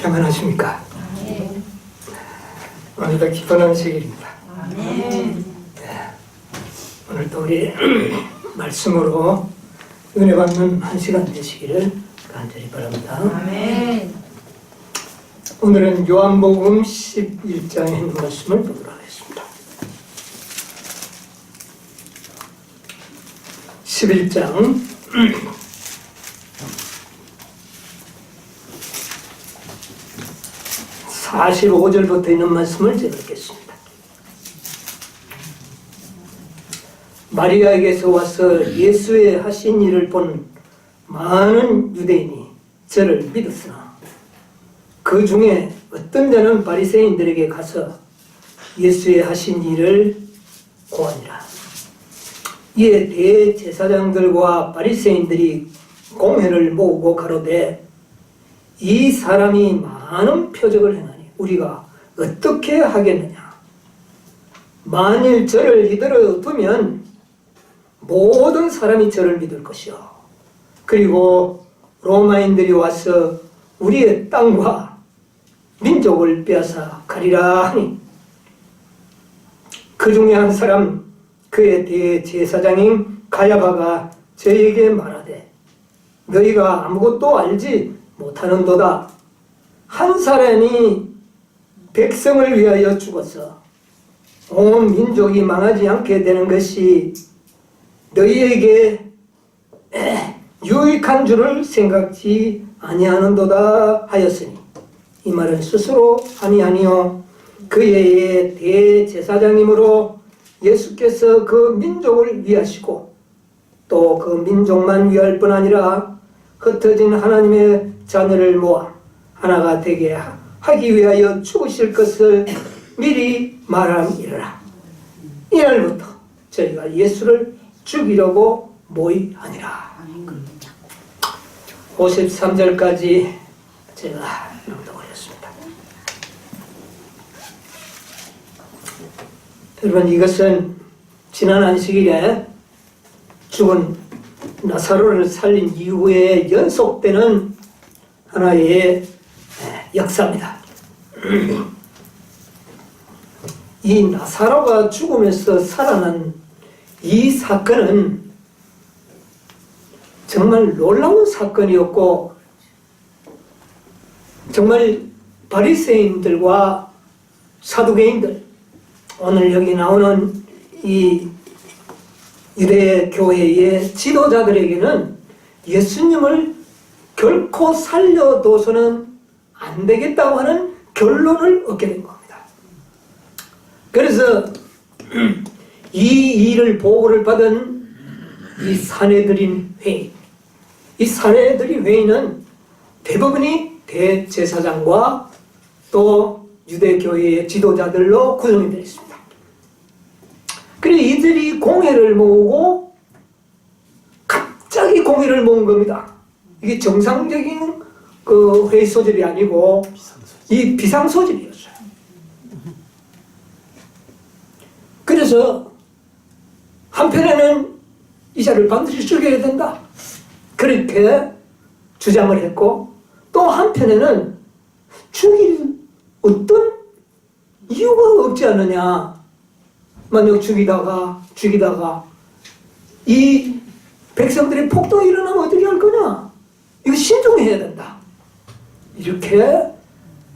평안하십니까? 오늘도 기쁜 안식일입니다. 오늘도 우리 말씀으로 은혜 받는 한 시간 되시기를 간절히 바랍니다. 오늘은 요한복음 11장에 있는 말씀을 보도록 하겠습니다. 11장 45절부터 있는 말씀을 제가 읽겠습니다. 마리아에게서 와서 예수의 하신 일을 본 많은 유대인이 저를 믿었으나 그 중에 어떤 자는 바리새인들에게 가서 예수의 하신 일을 고하니라. 이에 대제사장들과 바리새인들이 공회를 모으고 가로되 이 사람이 많은 표적을 행하니 우리가 어떻게 하겠느냐. 만일 저를 이대로 두면 모든 사람이 저를 믿을 것이요 그리고 로마인들이 와서 우리의 땅과 민족을 빼앗아 가리라 하니 그 중에 한 사람 그의 대제사장인 가야바가 저에게 말하되 너희가 아무것도 알지 못하는도다. 한 사람이 백성을 위하여 죽어서 온 민족이 망하지 않게 되는 것이 너희에게 유익한 줄을 생각지 아니하는도다 하였으니 이 말은 스스로 함이 아니요 그의 대제사장이므로 예수께서 그 민족을 위하시고 또 그 민족만 위할 뿐 아니라 흩어진 하나님의 자녀를 모아 하나가 되게 하기 위하여 죽으실 것을 미리 말함이라. 이날부터 저희가 예수를 죽이려고 모의하니라. 53절까지 제가 낭독하였습니다. 여러분, 이것은 지난 안식일에 죽은 나사로를 살린 이후에 연속되는 하나의 역사입니다. 이 나사로가 죽으면서 살아난 이 사건은 정말 놀라운 사건이었고 정말 바리새인들과 사두개인들, 오늘 여기 나오는 이 유대 교회의 지도자들에게는 예수님을 결코 살려둬서는 안 되겠다고 하는 결론을 얻게 된 겁니다. 그래서 이 일을 보고를 받은 이 사내들인 회의, 이 사내들인 회의는 대부분이 대제사장과 또 유대교회의 지도자들로 구성이 되어 있습니다. 그래서 이들이 공회를 모으고 갑자기 공회를 모은 겁니다. 이게 정상적인 그 회의 소집이 아니고 이 비상소집이었어요. 그래서 한편에는 이 자를 반드시 죽여야 된다 그렇게 주장을 했고 또 한편에는 죽일 어떤 이유가 없지 않느냐. 만약 죽이다가 이 백성들의 폭동이 일어나면 어떻게 할 거냐. 이거 신중해야 된다. 이렇게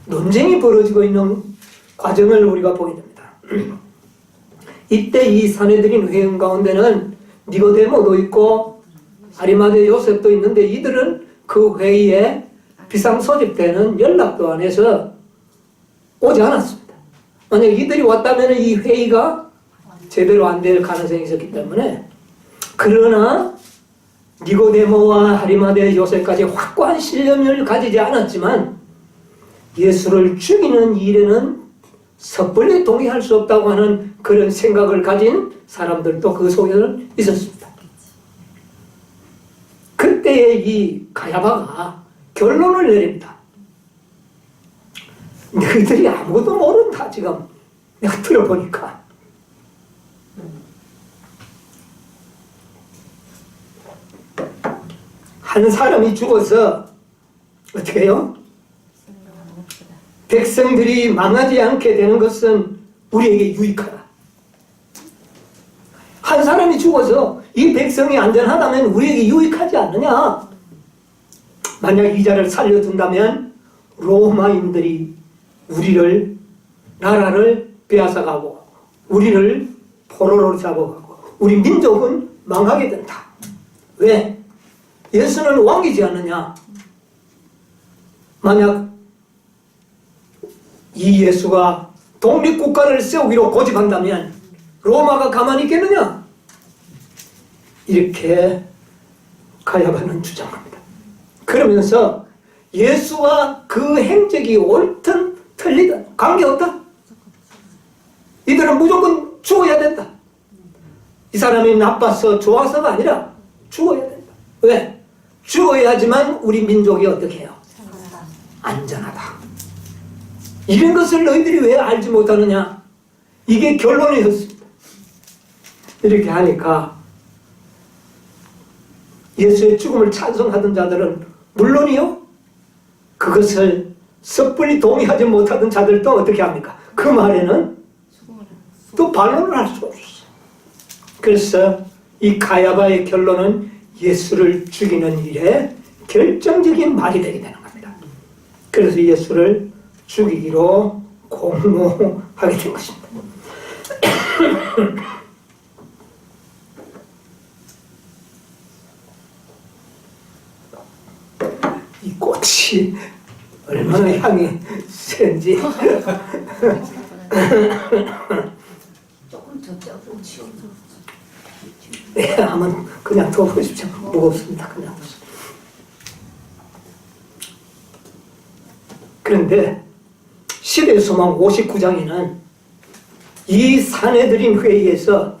논쟁이 벌어지고 있는 과정을 우리가 보게 됩니다. 이때 이 사내들인 회원 가운데는 니고데모도 있고 아리마대 요셉도 있는데 이들은 그 회의에 비상소집 때는 연락도 안 해서 오지 않았습니다. 만약 이들이 왔다면 이 회의가 제대로 안 될 가능성이 있었기 때문에 그러나 니고데모와 아리마대 요셉까지 확고한 신념을 가지지 않았지만 예수를 죽이는 일에는 섣불리 동의할 수 없다고 하는 그런 생각을 가진 사람들도 그 속에는 있었습니다. 그때에 이 가야바가 결론을 내립니다. 너희들이 아무것도 모른다. 지금 내가 들어보니까 한 사람이 죽어서 어떻게 해요? 백성들이 망하지 않게 되는 것은 우리에게 유익하다. 한 사람이 죽어서 이 백성이 안전하다면 우리에게 유익하지 않느냐? 만약 이자를 살려둔다면 로마인들이 우리를, 나라를 빼앗아가고 우리를 포로로 잡아가고 우리 민족은 망하게 된다. 왜? 예수는 왕이지 않느냐? 만약 이 예수가 독립국가를 세우기로 고집한다면 로마가 가만히 있겠느냐? 이렇게 가야바는 주장합니다. 그러면서 예수와 그 행적이 옳든 틀리든 관계없다. 이들은 무조건 죽어야 된다. 이 사람이 나빠서 좋아서가 아니라 죽어야 된다. 왜? 죽어야지만 우리 민족이 어떻게 해요? 안전하다. 이런 것을 너희들이 왜 알지 못하느냐? 이게 결론이었습니다. 이렇게 하니까 예수의 죽음을 찬송하던 자들은 물론이요, 그것을 섣불리 동의하지 못하던 자들도 어떻게 합니까? 그 말에는 또 반론을 할 수 없었어요. 그래서 이 가야바의 결론은 예수를 죽이는 일에 결정적인 말이 되게 되는 겁니다. 그래서 예수를 죽이기로 공모하게 된 것입니다. 이 꽃이 얼마나 향이 센지. 조금 더 쪄서 치워서. 네, 한번 그냥 둬보십시오. 무겁습니다. 그냥. 그런데 시대의 소망 59장에는 이 사내들인 회의에서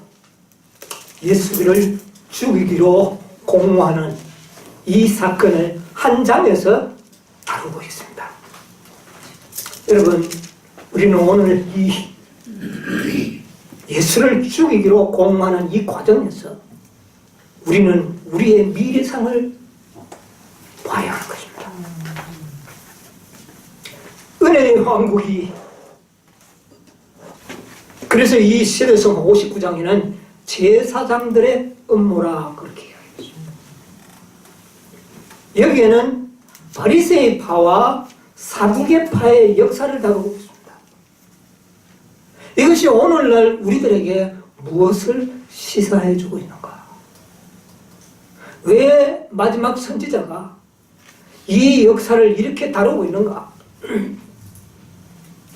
예수를 죽이기로 공모하는 이 사건을 한 장에서 다루고 있습니다. 여러분, 우리는 오늘 이 예수를 죽이기로 공모하는 이 과정에서 우리는 우리의 미래상을 봐야 하는 것입니다. 은혜의 왕국이, 그래서 이 시대성 59장에는 제사장들의 음모라 그렇게 이야기했습니다. 여기에는 바리새파와 사두개파의 역사를 다루고 있습니다. 이것이 오늘날 우리들에게 무엇을 시사해주고 있는가? 왜 마지막 선지자가 이 역사를 이렇게 다루고 있는가?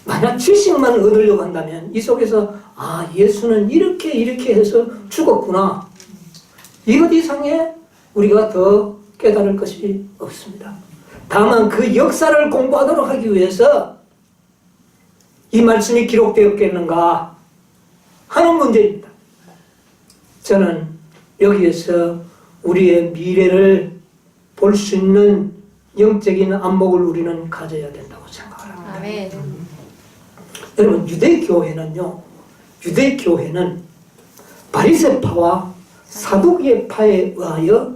만약 지식만 얻으려고 한다면 이 속에서 예수는 이렇게 해서 죽었구나, 이것 이상의 우리가 더 깨달을 것이 없습니다. 다만 그 역사를 공부하도록 하기 위해서 이 말씀이 기록되었겠는가 하는 문제입니다. 저는 여기에서 우리의 미래를 볼 수 있는 영적인 안목을 우리는 가져야 된다고 생각합니다. 아멘. 여러분, 유대교회는 바리새파와 사두개파에 의하여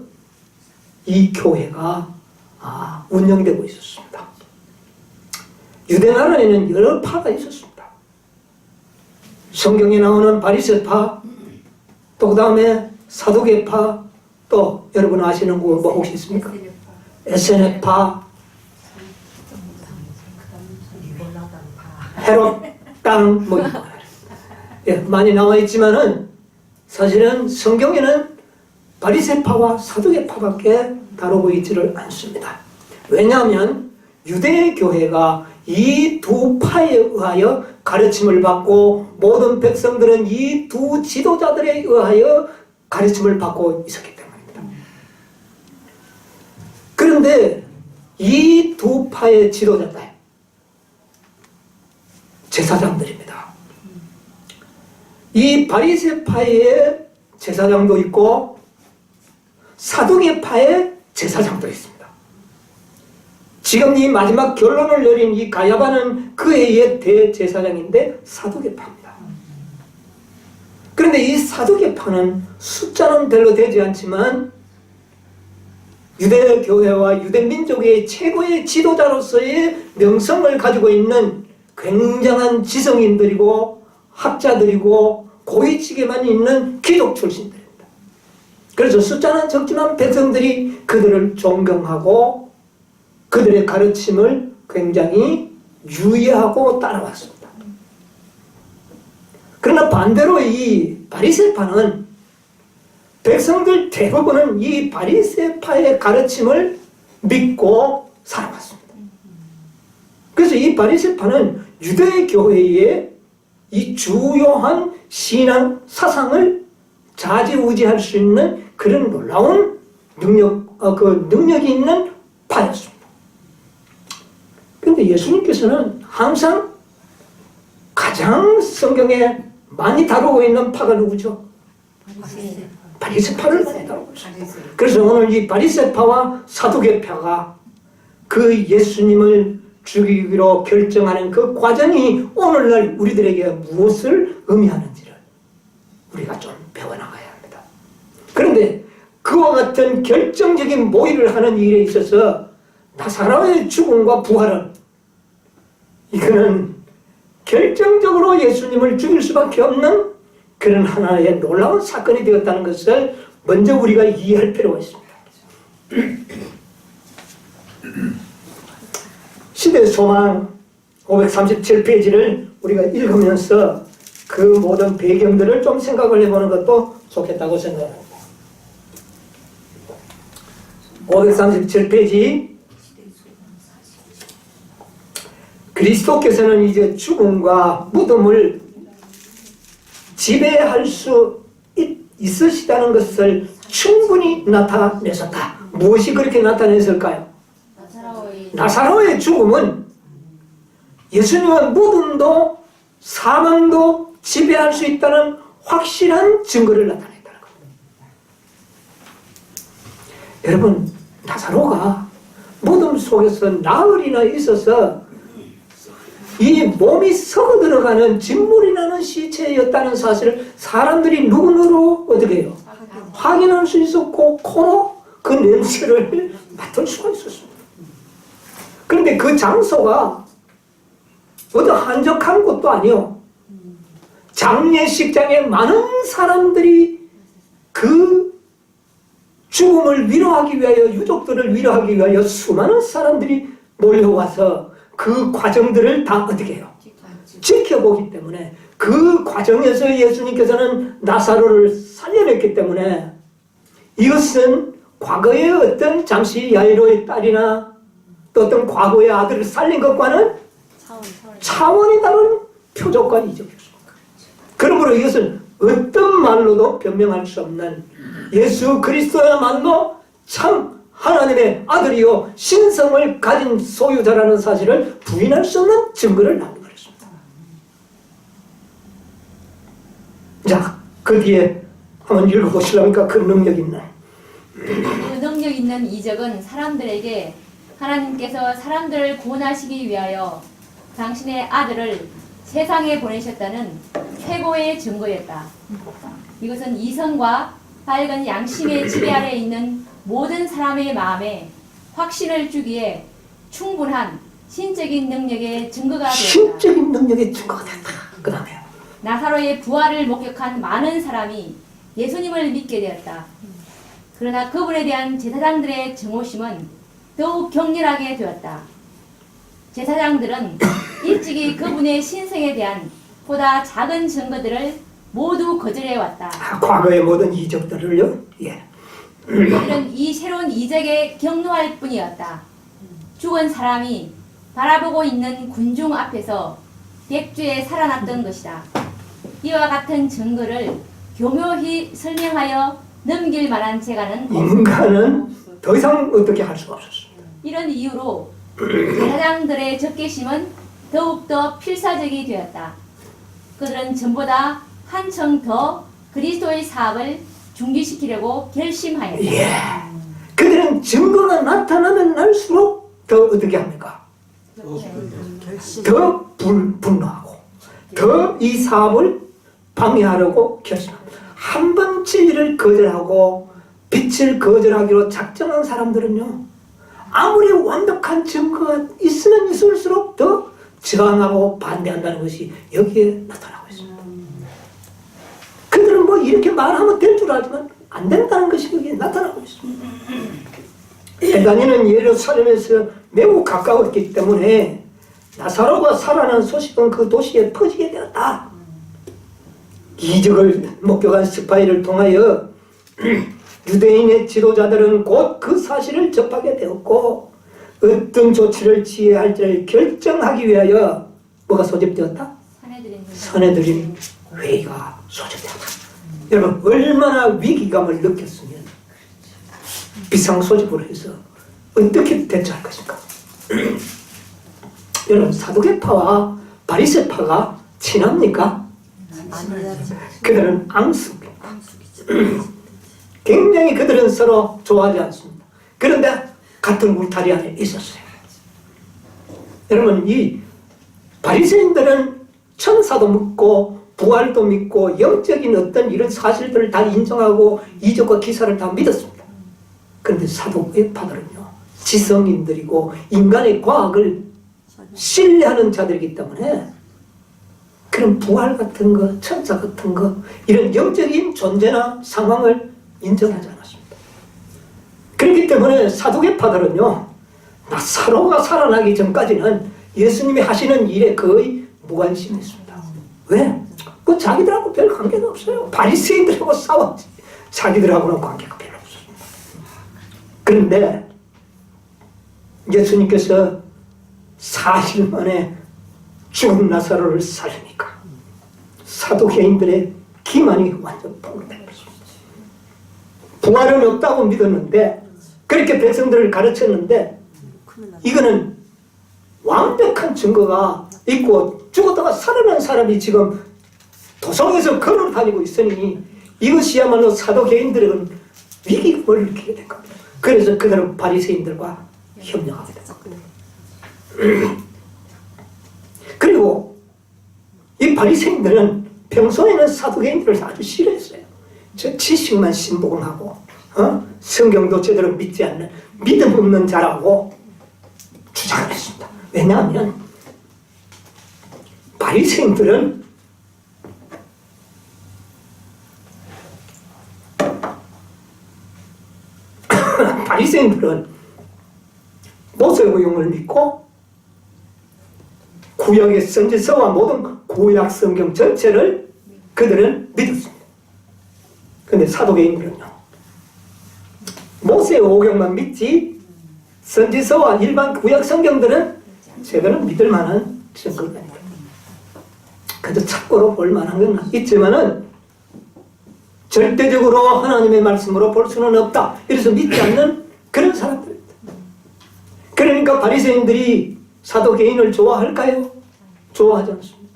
이 교회가 운영되고 있었습니다. 유대 나라에는 여러 파가 있었습니다. 성경에 나오는 바리새파, 또 그 다음에 사두개파, 또 여러분 아시는 거 뭐 혹시 있습니까? 에세네파, 헤롯 땅, 뭐 많이 나와 있지만은 사실은 성경에는 바리새파와 사두개파밖에 다루고 있지를 않습니다. 왜냐하면 유대 교회가 이 두 파에 의하여 가르침을 받고 모든 백성들은 이 두 지도자들에 의하여 가르침을 받고 있었기 때문입니다. 그런데 이 두 파의 지도자들, 제사장들입니다. 이 바리새파의 제사장도 있고 사두개파의 제사장도 있습니다. 지금 이 마지막 결론을 내린 이 가야바는 그 해의 대제사장인데 사두개파입니다. 그런데 이 사두개파는 숫자는 별로 되지 않지만 유대 교회와 유대 민족의 최고의 지도자로서의 명성을 가지고 있는 굉장한 지성인들이고 학자들이고 고위직에만 있는 귀족 출신들입니다. 그래서 숫자는 적지만 백성들이 그들을 존경하고 그들의 가르침을 굉장히 유의하고 따라왔습니다. 그러나 반대로 이 바리새파는 백성들 대부분은 이 바리새파의 가르침을 믿고 살아왔습니다. 그래서 이 바리새파는 유대 교회의 이 주요한 신앙 사상을 좌지우지할 수 있는 그런 놀라운 능력이 있는 파였습니다. 그런데 예수님께서는 항상 가장 성경에 많이 다루고 있는 파가 누구죠? 바리새파를 많이 다루고 있습니다. 그래서 오늘 이 바리새파와 사두개파가 그 예수님을 죽이기로 결정하는 그 과정이 오늘날 우리들에게 무엇을 의미하는지를 우리가 좀 배워나가야 합니다. 그런데 그와 같은 결정적인 모의를 하는 일에 있어서 나사로의 죽음과 부활은 이거는 결정적으로 예수님을 죽일 수밖에 없는 그런 하나의 놀라운 사건이 되었다는 것을 먼저 우리가 이해할 필요가 있습니다. 시대의 소망 537페이지를 우리가 읽으면서 그 모든 배경들을 좀 생각을 해보는 것도 좋겠다고 생각합니다. 537페이지 그리스도께서는 이제 죽음과 무덤을 지배할 수 있으시다는 것을 충분히 나타내셨다. 무엇이 그렇게 나타냈을까요? 나사로의 죽음은 예수님의 무덤도 사망도 지배할 수 있다는 확실한 증거를 나타냈다는 겁니다. 여러분, 나사로가 무덤 속에서 나흘이나 있어서 이 몸이 썩어 들어가는 진물이 나는 시체였다는 사실을 사람들이 눈으로 어떻게 해요? 확인할 수 있었고 코로 그 냄새를 맡을 수가 있었습니다. 그런데 그 장소가 어디 한적한 곳도 아니요. 장례식장에 많은 사람들이 그 죽음을 위로하기 위하여, 유족들을 위로하기 위하여 수많은 사람들이 몰려와서 그 과정들을 다 어떻게 해요? 지켜보기 때문에 그 과정에서 예수님께서는 나사로를 살려냈기 때문에 이것은 과거의 어떤 잠시 야이로의 딸이나 또 어떤 과거의 아들을 살린 것과는 차원이 다른 표적과 이적이었습니다. 그러므로 이것은 어떤 말로도 변명할 수 없는 예수 그리스도야말로 참 하나님의 아들이요 신성을 가진 소유자라는 사실을 부인할 수 없는 증거를 남겨버렸습니다. 자, 그 뒤에 한번 읽어보시려니까 그 능력 있는 그 능력 있는 이적은 사람들에게 하나님께서 사람들을 구원하시기 위하여 당신의 아들을 세상에 보내셨다는 최고의 증거였다. 이것은 이성과 밝은 양심의 지배 아래 있는 모든 사람의 마음에 확신을 주기에 충분한 신적인 능력의 증거가 되었다. 신적인 능력의 증거가 됐다. 그 다음에 나사로의 부활을 목격한 많은 사람이 예수님을 믿게 되었다. 그러나 그분에 대한 제사장들의 증오심은 더욱 격렬하게 되었다. 제사장들은 일찍이 그분의 신성에 대한 보다 작은 증거들을 모두 거절해왔다. 과거의 모든 이적들을요? 예. 그들은 이 새로운 이적에 격노할 뿐이었다. 죽은 사람이 바라보고 있는 군중 앞에서 백주에 살아났던 것이다. 이와 같은 증거를 교묘히 설명하여 넘길 만한 재간은 인간은 더 이상 어떻게 할 수가 없었습니다. 이런 이유로 제사장들의 적개심은 더욱더 필사적이 되었다. 그들은 전보다 한층 더 그리스도의 사업을 중지시키려고 결심하였다. 예. 그들은 증거가 나타나면 날수록 더 어떻게 합니까? 더 분노하고 더 이 사업을 방해하려고 결심합니다. 한 번 진리를 거절하고 빛을 거절하기로 작정한 사람들은요, 아무리 완벽한 증거가 있으면 있을수록 더 저항하고 반대한다는 것이 여기에 나타나고 있습니다. 그들은 뭐 이렇게 말하면 될 줄 알지만 안 된다는 것이 여기에 나타나고 있습니다. 베다니는 예루살렘에서 매우 가까웠기 때문에 나사로가 살아난 소식은 그 도시에 퍼지게 되었다. 이적을 목격한 스파이를 통하여 유대인의 지도자들은 곧 그 사실을 접하게 되었고 어떤 조치를 취해야 할지를 결정하기 위하여 뭐가 소집되었다? 사내들인 회의가 소집되었다. 여러분 얼마나 위기감을 느꼈으면 비상소집으로 해서 어떻게 대처할 것인가? 여러분 사두개파와 바리새파가 친합니까? 그들은 앙숙입니다. 굉장히 그들은 서로 좋아하지 않습니다. 그런데 같은 울타리 안에 있었어요. 여러분 이 바리새인들은 천사도 믿고 부활도 믿고 영적인 어떤 이런 사실들을 다 인정하고 이적과 기사를 다 믿었습니다. 그런데 사두개파들은요 지성인들이고 인간의 과학을 신뢰하는 자들이기 때문에 그런 부활 같은 거, 천사 같은 거 이런 영적인 존재나 상황을 인정하지 않았습니다. 그렇기 때문에 사두개파들은요 나사로가 살아나기 전까지는 예수님이 하시는 일에 거의 무관심했습니다. 왜? 그 자기들하고 별 관계가 없어요. 바리새인들하고 싸웠지 자기들하고는 관계가 별로 없었습니다. 그런데 예수님께서 4일 만에 죽은 나사로를 살리니까 사두개인들의 기만이 완전 폭로된 것입니다. 부활은 없다고 믿었는데 그렇게 백성들을 가르쳤는데 이거는 완벽한 증거가 있고 죽었다가 살아난 사람이 지금 도성에서 걸어 다니고 있으니 이것이야말로 사두개인들은 위기감을 느끼게 된 겁니다. 그래서 그들은 바리새인들과 협력하게 된 겁니다. 그리고 이 바리새인들은 평소에는 사두개인들을 아주 싫어했어요. 저 지식만 신봉하고 성경도 제대로 믿지 않는 믿음 없는 자라고 주장을 했습니다. 왜냐하면 바리새인들은 모세오경을 믿고 구약의 선지서와 모든 구약 성경 전체를 그들은 믿었습니다. 그런데 사두개인들은요 모세오경만 믿지 선지서와 일반 구약 성경들은 제가는 믿을 만한 증거가 아니다. 그래도 참고로 볼 만한 건 있지만은 절대적으로 하나님의 말씀으로 볼 수는 없다. 이래서 믿지 않는 그런 사람들입니다. 그러니까 바리새인들이 사두개인을 좋아할까요? 좋아하지 않습니다.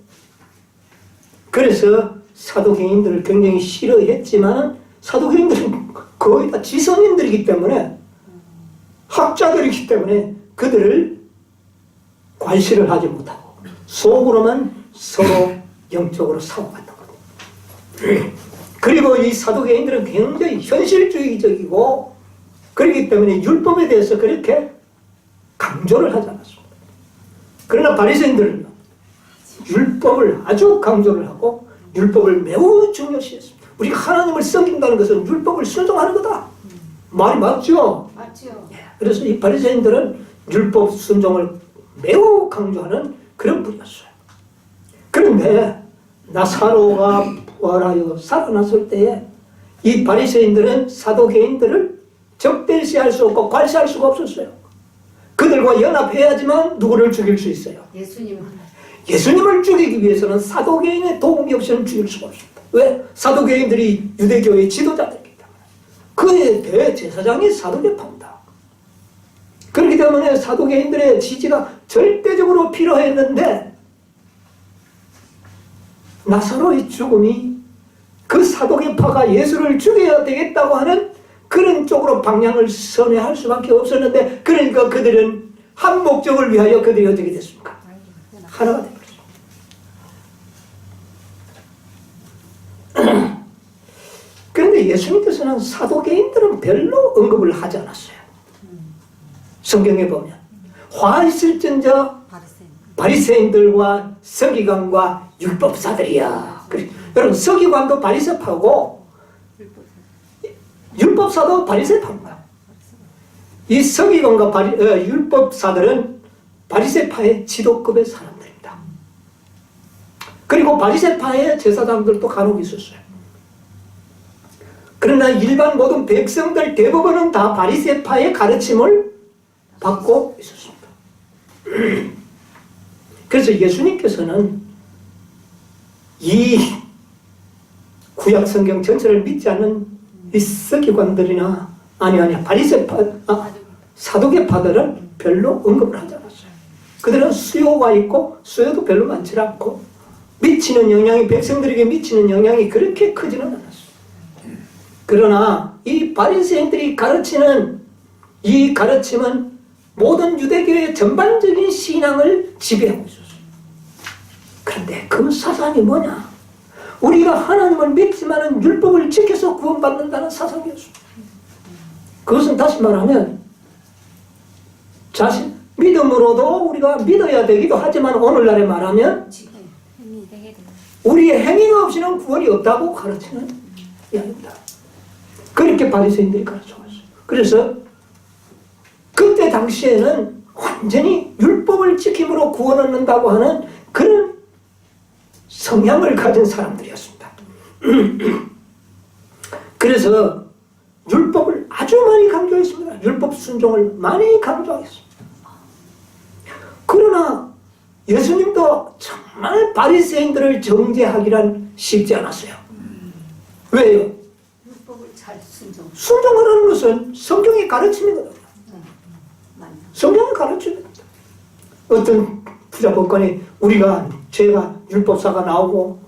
그래서 사두개인들을 굉장히 싫어했지만 사두개인들은 거의 다 지성인들이기 때문에 학자들이기 때문에 그들을 관시를 하지 못하고 속으로만 서로 영적으로 싸워갔던 겁니다. 그리고 이 사두개인들은 굉장히 현실주의적이고 그렇기 때문에 율법에 대해서 그렇게 강조를 하지 않았습니다. 그러나 바리새인들은 율법을 아주 강조를 하고 율법을 매우 중요시했습니다. 우리가 하나님을 섬긴다는 것은 율법을 순종하는 거다. 말이 맞죠? 맞죠. 그래서 이 바리새인들은 율법 순종을 매우 강조하는 그런 분이었어요. 그런데 나사로가 부활하여 살아났을 때에 이 바리새인들은 사두개인들을 적대시할 수 없고 관시할 수가 없었어요. 그들과 연합해야지만 누구를 죽일 수 있어요? 예수님을 죽이기 위해서는 사두개인의 도움이 없이는 죽일 수가 없습니다. 왜? 사두개인들이 유대교의 지도자들이기 때문에. 그의 대제사장이 사두개파입니다. 그렇기 때문에 사두개인들의 지지가 절대적으로 필요했는데 나사로의 죽음이 그 사두개파가 예수를 죽여야 되겠다고 하는 그런 쪽으로 방향을 선회할 수밖에 없었는데 그러니까 그들은 한 목적을 위하여 그들이 어떻게 됐습니까? 하나가 되었습니다. 그런데 예수님께서는 사도계인들은 별로 언급을 하지 않았어요. 성경에 보면 화 있을진저 바리새인들과 서기관과 율법사들이야. 여러분, 서기관도 바리새파고 율법사도 바리새파입니다. 이 서기관과 율법사들은 바리새파의 지도급의 사람들입니다. 그리고 바리새파의 제사장들도 간혹 있었어요. 그러나 일반 모든 백성들 대부분은 다 바리새파의 가르침을 받고 있었습니다. 그래서 예수님께서는 이 구약 성경 전체를 믿지 않는 이 서기관들이나 바리새파, 사두개파들은 별로 언급을 하지 않았어요. 그들은 수요가 있고 수요도 별로 많지 않고 미치는 영향이, 백성들에게 미치는 영향이 그렇게 크지는 않았어요. 그러나 이 바리새인들이 가르치는 이 가르침은 모든 유대교의 전반적인 신앙을 지배하고 있었어요. 그런데 그 사상이 뭐냐? 우리가 하나님을 믿지만은 율법을 지켜서 구원받는다는 사상이었습니다. 그것은 다시 말하면 믿음으로도 우리가 믿어야 되기도 하지만 오늘날에 말하면 우리의 행위가 없이는 구원이 없다고 가르치는 이야기입니다. 그렇게 바리새인들이 가르쳐왔어요. 그래서 그때 당시에는 완전히 율법을 지킴으로 구원 얻는다고 하는 그런 성향을 가진 사람들이었습니다. 그래서 율법을 아주 많이 강조했습니다. 율법 순종을 많이 강조했습니다. 그러나 예수님도 정말 바리새인들을 정죄하기란 쉽지 않았어요. 왜요? 율법을 잘 순종하라는 것은 성경의 가르침이거든요. 성경의 가르침입니다. 어떤 부자법관이 제가 율법사가 나오고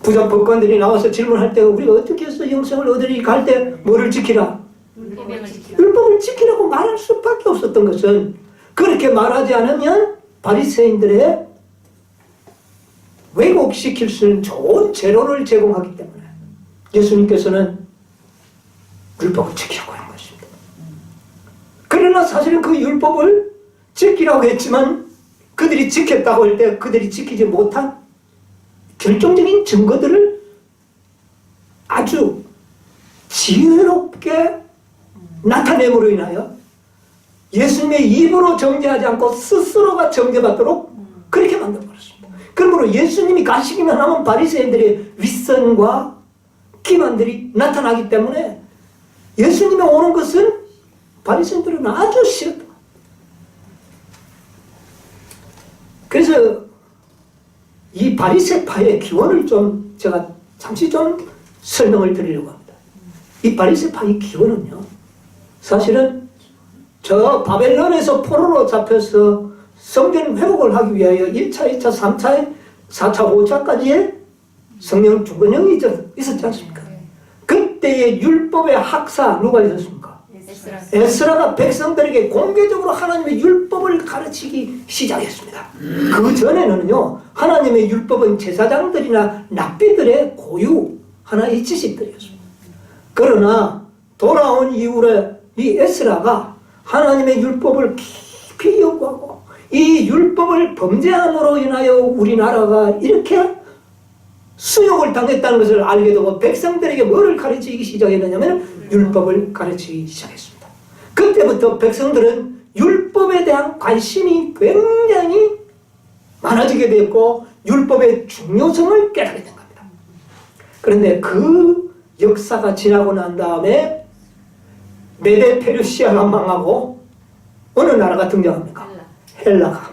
부자법관들이 나와서 질문할 때 우리가 어떻게 해서 영생을 얻으리 갈 때 뭐를 지키라? 율법을 지키라고 말할 수밖에 없었던 것은 그렇게 말하지 않으면 바리새인들의 왜곡시킬 수 있는 좋은 재료를 제공하기 때문에 예수님께서는 율법을 지키라고 한 것입니다. 그러나 사실은 그 율법을 지키라고 했지만 그들이 지켰다고 할 때 그들이 지키지 못한 결정적인 증거들을 아주 지혜롭게 나타냄으로 인하여 예수님의 입으로 정죄하지 않고 스스로가 정죄받도록 그렇게 만들어버렸습니다. 그러므로 예수님이 가시기만 하면 바리새인들의 윗선과 기만들이 나타나기 때문에 예수님이 오는 것은 바리새인들은 아주 싫었다. 그래서 이 바리새파의 기원을 제가 잠시 설명을 드리려고 합니다. 이 바리새파의 기원은요, 사실은 저 바벨론에서 포로로 잡혀서 성전 회복을 하기 위하여 1차, 2차, 3차, 4차, 5차까지의 성령 주권형이 있었지 않습니까? 그때의 율법의 학사 누가 있었습니까? 에스라가 백성들에게 공개적으로 하나님의 율법을 가르치기 시작했습니다. 그 전에는요, 하나님의 율법은 제사장들이나 랍비들의 고유 하나의 지식들이었습니다. 그러나 돌아온 이후에 이 에스라가 하나님의 율법을 깊이 연구하고 이 율법을 범죄함으로 인하여 우리나라가 이렇게 수욕을 당했다는 것을 알게 되고 백성들에게 뭐를 가르치기 시작했느냐면 율법을 가르치기 시작했습니다. 그때부터 백성들은 율법에 대한 관심이 굉장히 많아지게 됐고 율법의 중요성을 깨닫게 된 겁니다. 그런데 그 역사가 지나고 난 다음에 메데 페르시아가 망하고 어느 나라가 등장합니까? 헬라가.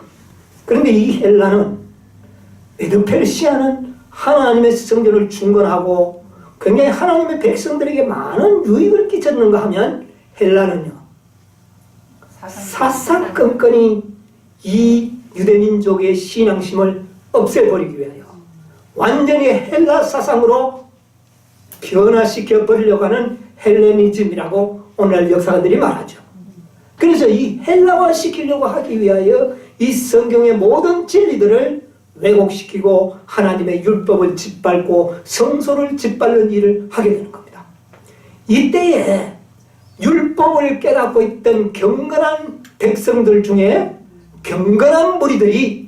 그런데 이 헬라는, 메데 페르시아는 하나님의 성전을 중건하고 굉장히 하나님의 백성들에게 많은 유익을 끼쳤는가 하면 헬라는요, 사사건건이 이 유대민족의 신앙심을 없애버리기 위하여 완전히 헬라 사상으로 변화시켜 버리려고 하는 헬레니즘이라고 오늘날 역사가들이 말하죠. 그래서 이 헬라화 시키려고 하기 위하여 이 성경의 모든 진리들을 왜곡시키고 하나님의 율법을 짓밟고 성소를 짓밟는 일을 하게 되는 겁니다. 이때에 율법을 깨닫고 있던 경건한 백성들 중에 경건한 무리들이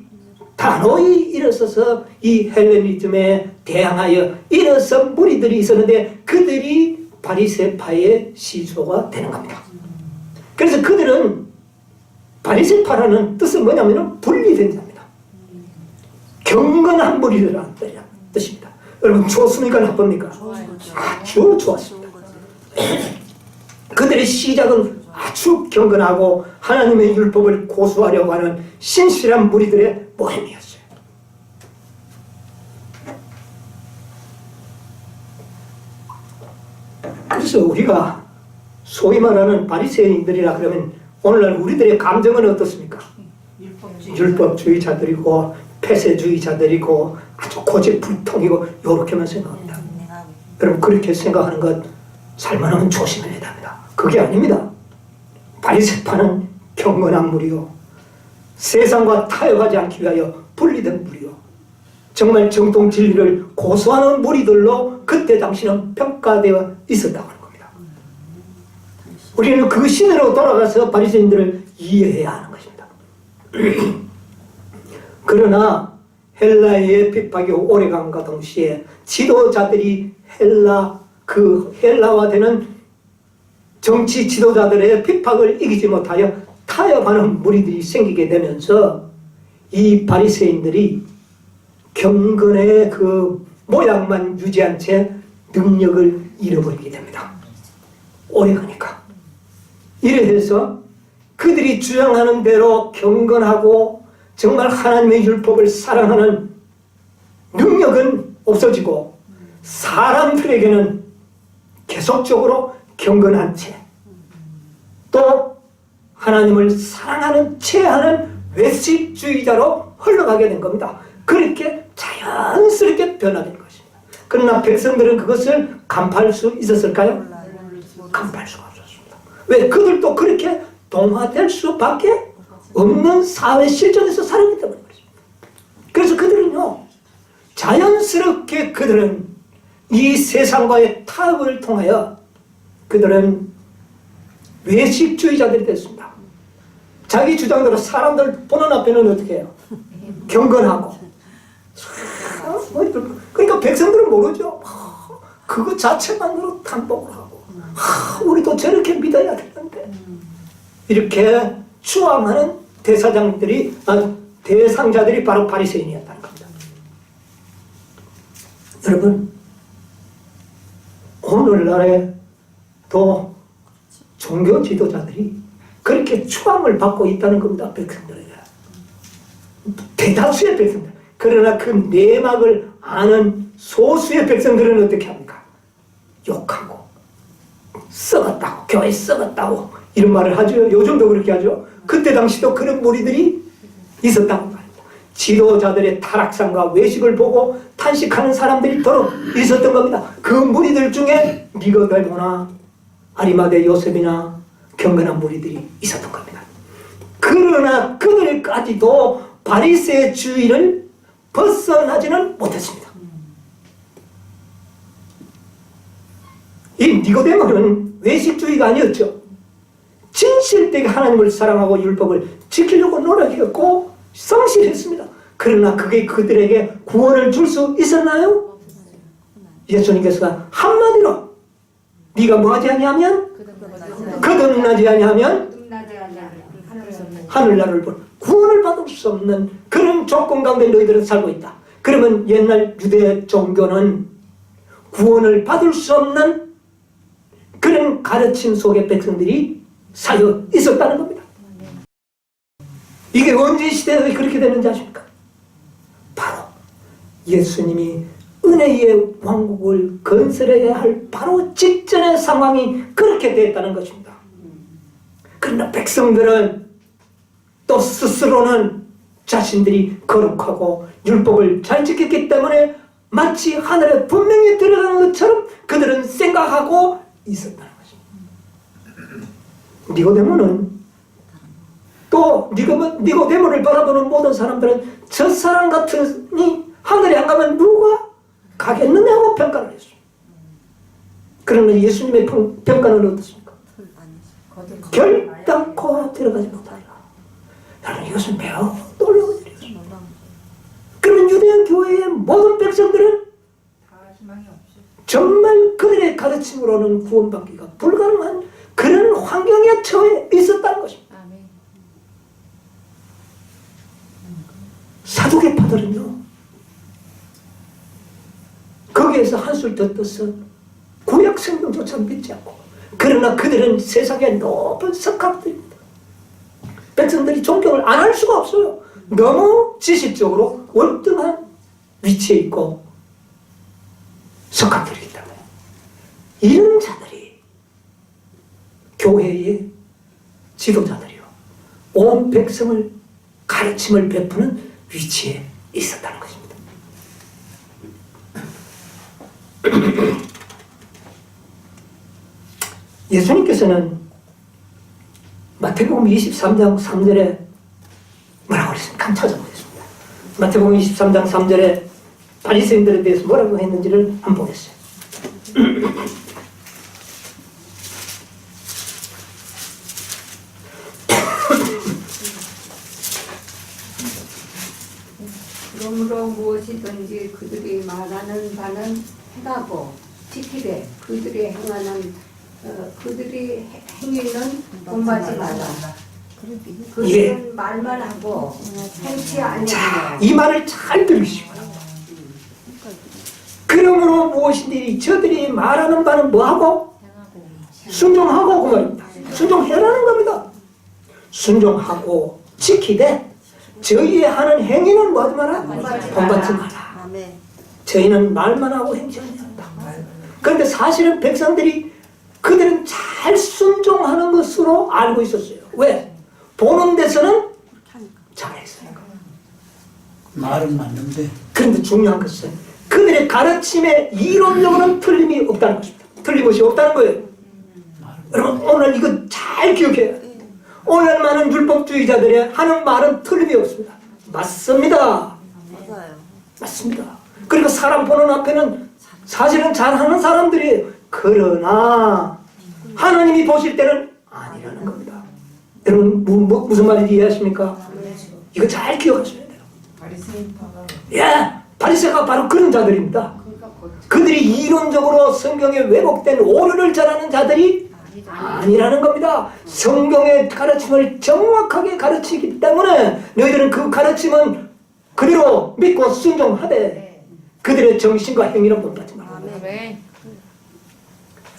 단호히 일어서서 이 헬레니즘에 대항하여 일어선 무리들이 있었는데 그들이 바리새파의 시조가 되는 겁니다. 그래서 그들은 바리새파라는 뜻은 뭐냐면 분리된 자입니다. 경건한 무리라는 뜻입니다. 여러분 좋습니까 나쁩니까? 아주 좋았습니다. 그들의 시작은 아주 경건하고 하나님의 율법을 고수하려고 하는 신실한 무리들의 모임이었어요. 그래서 우리가 소위 말하는 바리새인들이라 그러면 오늘날 우리들의 감정은 어떻습니까? 율법주의자들이고 폐쇄주의자들이고 아주 고집불통이고 이렇게만 생각합니다. 여러분 그렇게 생각하는 것 살만하면 조심해야 됩니다. 그게 아닙니다. 바리새파는 경건한 무리요, 세상과 타협하지 않기 위하여 분리된 무리요, 정말 정통 진리를 고수하는 무리들로 그때 당시는 평가되어 있었다고 하는 겁니다. 우리는 그 시대로 돌아가서 바리새인들을 이해해야 하는 것입니다. 그러나 헬라의 핍박이 오래간과 동시에 지도자들이 헬라화되는 정치 지도자들의 핍박을 이기지 못하여 타협하는 무리들이 생기게 되면서 이 바리새인들이 경건의 그 모양만 유지한 채 능력을 잃어버리게 됩니다. 오래가니까. 이래서 그들이 주장하는 대로 경건하고 정말 하나님의 율법을 사랑하는 능력은 없어지고 사람들에게는 계속적으로 경건한 채 또 하나님을 사랑하는 채 하는 외식주의자로 흘러가게 된 겁니다. 그렇게 자연스럽게 변화된 것입니다. 그러나 백성들은 그것을 간파할 수 있었을까요? 간파할 수가 없었습니다. 왜? 그들도 그렇게 동화될 수밖에 없는 사회 실존에서 살았기 때문에 그렇습니다. 그래서 그들은요, 자연스럽게 그들은 이 세상과의 타협을 통하여 그들은 외식주의자들이 됐습니다. 자기 주장대로 사람들 보는 앞에는 어떻게 해요? 경건하고. 그러니까 백성들은 모르죠. 그거 자체만으로 탐복을 하고 우리도 저렇게 믿어야 되는데 이렇게 추앙하는 대상자들이 바로 바리새인이었다는 겁니다. 여러분 오늘날에 또 종교 지도자들이 그렇게 추앙을 받고 있다는 겁니다. 백성들에게. 대다수의 백성들. 그러나 그 내막을 아는 소수의 백성들은 어떻게 합니까? 욕하고 썩었다고, 교회 썩었다고 이런 말을 하죠. 요즘도 그렇게 하죠. 그때 당시도 그런 무리들이 있었다고 말합니다. 지도자들의 타락상과 외식을 보고 탄식하는 사람들이 더러 있었던 겁니다. 그 무리들 중에 니고데모나 아리마대 요셉이나 경건한 무리들이 있었던 겁니다. 그러나 그들까지도 바리새주의를 벗어나지는 못했습니다. 이 니고데모는 외식주의가 아니었죠. 진실되게 하나님을 사랑하고 율법을 지키려고 노력했고 성실했습니다. 그러나 그게 그들에게 구원을 줄 수 있었나요? 예수님께서 한마디로 네가 뭐하지 아니하면 거듭나지 아니하면 하늘나라를 볼 구원을 받을 수 없는 그런 조건 가운데 너희들은 살고 있다. 그러면 옛날 유대 종교는 구원을 받을 수 없는 그런 가르침 속에 백성들이 사여 있었다는 겁니다. 이게 언제 시대에 그렇게 되는지 아십니까? 바로 예수님이 은혜의 왕국을 건설해야 할 바로 직전의 상황이 그렇게 됐다는 것입니다. 그러나 백성들은 또 스스로는 자신들이 거룩하고 율법을 잘 지켰기 때문에 마치 하늘에 분명히 들어가는 것처럼 그들은 생각하고 있었다는 것입니다. 니고데모는 또 니고데모를 바라보는 모든 사람들은 저 사람 같으니 하늘에 안 가면 누가 가겠느냐고 평가를 했어요. 그러나 예수님의 평가는 어떻습니까? 결단코 들어가지 못하리라. 여러분 이것은 매우 놀라운 일이에요. 그러면 유대인 교회의 모든 백성들은 정말 그들의 가르침으로는 구원받기가 불가능한 그런 환경에 처해 있었다는 것입니다. 사두개파들은요, 거기에서 한술 더 떠서 구약 성경조차 믿지 않고, 그러나 그들은 세상의 높은 석학들입니다. 백성들이 존경을 안 할 수가 없어요. 너무 지식적으로 월등한 위치에 있고 석학들이기 때문에 이런 자들이 교회의 지도자들이요, 온 백성을 가르침을 베푸는 위치에 있었다는 것입니다. 예수님께서는 마태복음 23장 3절에 뭐라고 그랬습니까? 한번 찾아보겠습니다. 마태복음 23장 3절에 바리새인들에 대해서 뭐라고 했는지를 한번 보겠어요. 그러므로 무엇이든지 그들이 말하는 바는 행하고 지키되 그들이 행위는 본받지 마라. 그들은 예. 말만 하고 행치 아니하며. 이 말을 잘 들으시기 바랍니다. 그러므로 무엇이든지 저들이 말하는 바는 뭐하고? 순종하고 그 말입니다. 순종해라는 겁니다. 순종하고 지키되 저희의 하는 행위는 뭐하지 마라? 본받지 마라. 저희는 말만 하고 행치 않는다. 그런데 사실은 백성들이 그들은 잘 순종하는 것으로 알고 있었어요. 왜? 보는 데서는 잘했으니까. 말은 맞는데 그런데 중요한 것은 그들의 가르침에 이론적으로는 틀림이 없다는 것입니다. 틀림없이 없다는 거예요. 여러분 오늘 이거 잘 기억해야 돼요. 오늘 많은 율법주의자들의 하는 말은 틀림이 없습니다. 맞습니다. 맞습니다. 그리고 사람 보는 앞에는 사실은 잘하는 사람들이에요. 그러나 하나님이 보실 때는 아니라는 겁니다. 여러분 무슨 말인지 이해하십니까? 이거 잘 기억하셔야 돼요. 예, 바리새가 바로 그런 자들입니다. 그들이 이론적으로 성경에 왜곡된 오류를 잘하는 자들이 아니라는 겁니다. 성경의 가르침을 정확하게 가르치기 때문에 너희들은 그 가르침은 그대로 믿고 순종하되 그들의 정신과 행위는 본받지 말라.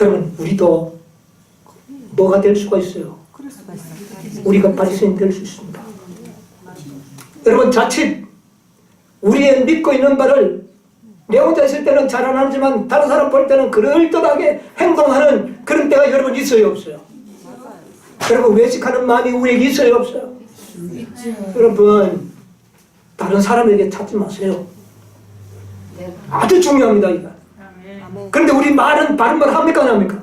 여러분 우리도 뭐가 될 수가 있어요? 우리가 바리새인 될 수 있습니다. 여러분 자칫 우리의 믿고 있는 바를 내 혼자 있을 때는 잘 안 하지만 다른 사람 볼 때는 그럴듯하게 행동하는 그런 때가 여러분 있어요 없어요? 여러분 외식하는 마음이 우리에게 있어요 없어요? 여러분 다른 사람에게 찾지 마세요. 아주 중요합니다 이거. 그런데 우리 말은 바른 말 합니까 안 합니까?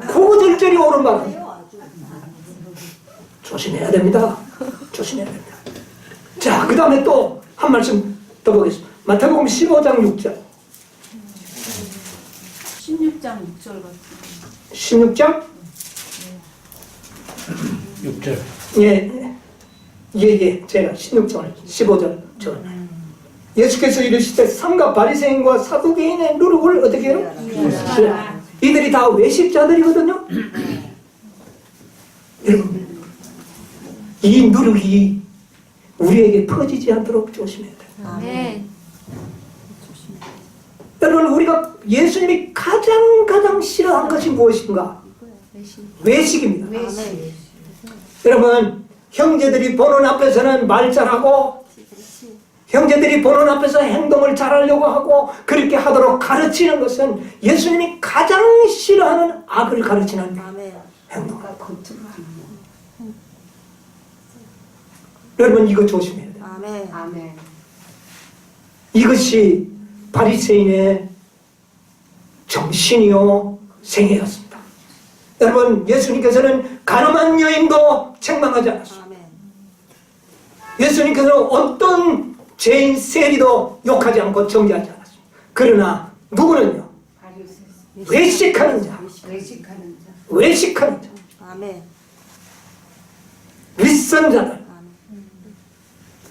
구구절절히 옳은 말 조심해야 됩니다. 조심해야 됩니다. 자, 그 다음에 또 한 말씀 더 보겠습니다. 마태복음 15장 6절 16장 6절 같은 16장? 6절 예, 제가 16절 15절 저 예수께서 이르시되 삼가 바리새인과 사두개인의 누룩을 어떻게 해요? 이들이 다 외식자들이거든요. 여러분 이 누룩이 우리에게 퍼지지 않도록 조심해야 돼요. 여러분 우리가 예수님이 가장 싫어한 것이 무엇인가? 외식입니다. 여러분 형제들이 보는 앞에서는 말 잘하고 형제들이 보는 앞에서 행동을 잘하려고 하고 그렇게 하도록 가르치는 것은 예수님이 가장 싫어하는 악을 가르치는 행동입니다. 여러분 이거 조심해야 돼요. 아멘. 이것이 바리새인의 정신이요 생애였습니다. 여러분 예수님께서는 가늠한 여인도 책망하지 않았어요. 예수님께서는 어떤 죄인 세리도 욕하지 않고 정죄하지 않았습니다. 그러나 누구는요? 외식하는 자, 외식하는 자. 외식하는 자, 아멘. 윗선자들,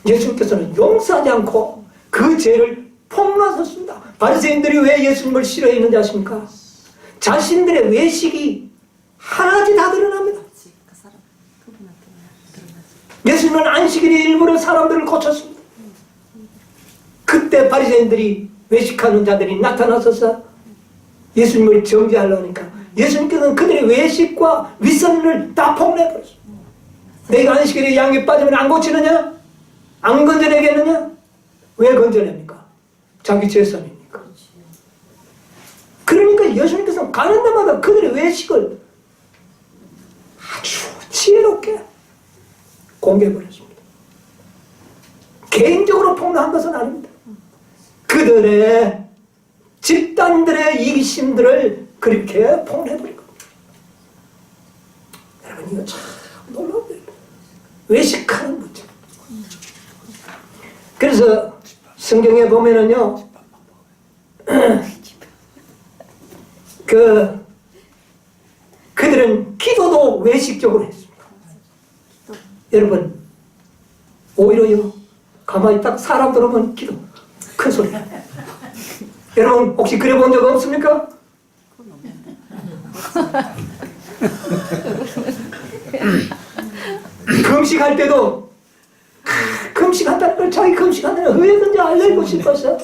예수님께서는 용서하지 않고 그 죄를 폭로하셨습니다. 바리새인들이 왜 예수님을 싫어했는지 아십니까? 자신들의 외식이 하나같이 다 드러납니다. 그 사람 그분한테 드러나지. 예수님은 안식일에 일부러 사람들을 고쳤습니다. 그때 바리새인들이 외식하는 자들이 나타나서서 예수님을 정죄하려니까 예수님께서는 그들의 외식과 위선을 다 폭로해버렸습니다. 내가 안식일에 양이 빠지면 안 고치느냐? 안 건져내겠느냐? 왜 건져냅니까? 자기 재산입니까? 그러니까 예수님께서는 가는 데마다 그들의 외식을 아주 지혜롭게 공개해버렸습니다. 개인적으로 폭로한 것은 아닙니다. 그들의 집단들의 이기심들을 그렇게 폭로해버린 겁니다. 여러분 이거 참 놀라운 일입니다. 외식하는 문제. 그래서 성경에 보면은요, 그들은 기도도 외식적으로 했습니다. 여러분, 오히려요, 가만히 딱 사람 들어오면 기도, 큰 소리. 여러분, 혹시 그래 본 적 없습니까? 금식할 때도, 금식한다는 걸 자기 금식한다는 걸 왜든지 알려고 싶어서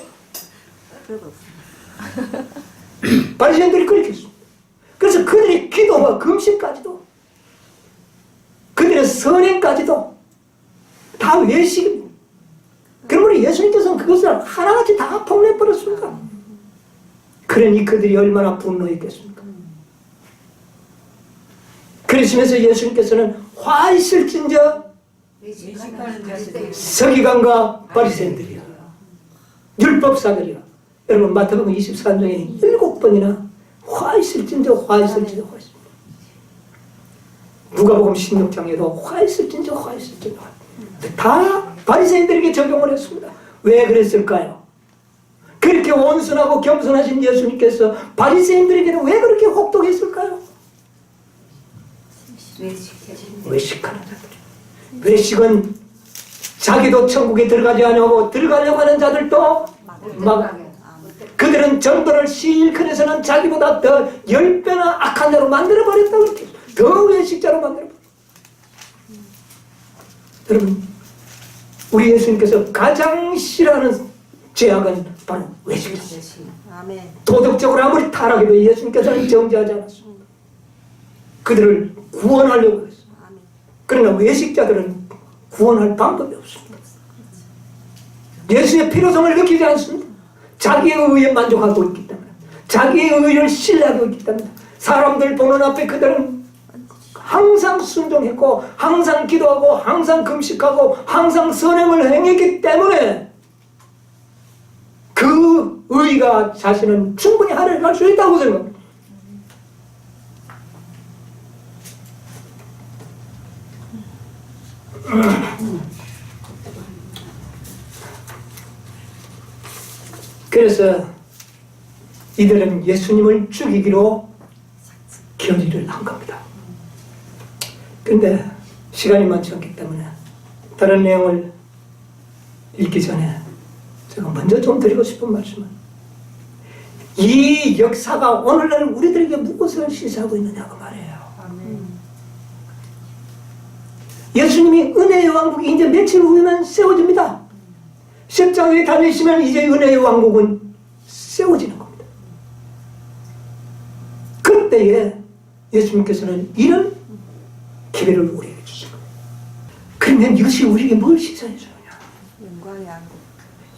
바리새인들이 그렇게 했습니다. 그래서 그들의 기도와 금식까지도 그들의 선행까지도 다 외식입니다. 그러므로 예수님께서는 그것을 하나같이 다 폭로해버렸습니다. 그러니 그들이 얼마나 분노했겠습니까? 그러시면서 예수님께서는 화 있을진저 외식하는 자들이 서기관과 바리새인들이야, 율법사들이야. 여러분 마태복음 23장에 7번이나 화 있을진저 화 있을진저 화 있습니다. 누가복음 16장에도 화 있을진저 화 있을진저 다 바리새인들에게 적용을 했습니다. 왜 그랬을까요? 그렇게 온순하고 겸손하신 예수님께서 바리새인들에게는 왜 그렇게 혹독했을까요? 외식하는 자들. 외식은 자기도 천국에 들어가지 않으려고 들어가려고 하는 자들도 막 그들은 정도를 실컷해서는 자기보다 더 10배나 악한 자로 만들어버렸다고 그랬죠. 더 외식자로 만들어버렸죠. 여러분, 우리 예수님께서 가장 싫어하는 죄악은 바로 외식입니다. 아멘. 도덕적으로 아무리 타락해도 예수님께서는 정죄하지 않았습니다. 그들을 구원하려고 했어요. 아멘. 그러나 외식자들은 구원할 방법이 없습니다. 예수의 필요성을 느끼지 않습니다. 자기의 의에 만족하고 있기 때문에, 자기의 의를 신뢰하고 있기 때문에 사람들 보는 앞에 그들은 항상 순종했고 항상 기도하고 항상 금식하고 항상 선행을 행했기 때문에 그 의가 자신은 충분히 할애할 수 있다고 생각합니다. 그래서 이들은 예수님을 죽이기로 결의를 한 겁니다. 근데 시간이 많지 않기 때문에 다른 내용을 읽기 전에 제가 먼저 좀 드리고 싶은 말씀은, 이 역사가 오늘날 우리들에게 무엇을 시사하고 있느냐고 말이에요. 예수님이 은혜의 왕국이 이제 며칠 후면 세워집니다. 십자가에 달리시면 이제 은혜의 왕국은 세워지는 겁니다. 그때에 예수님께서는 이런 기회를 우리에게 주시고, 그러면 이것이 우리에게 뭘 시사해 주느냐? 영광의 왕국.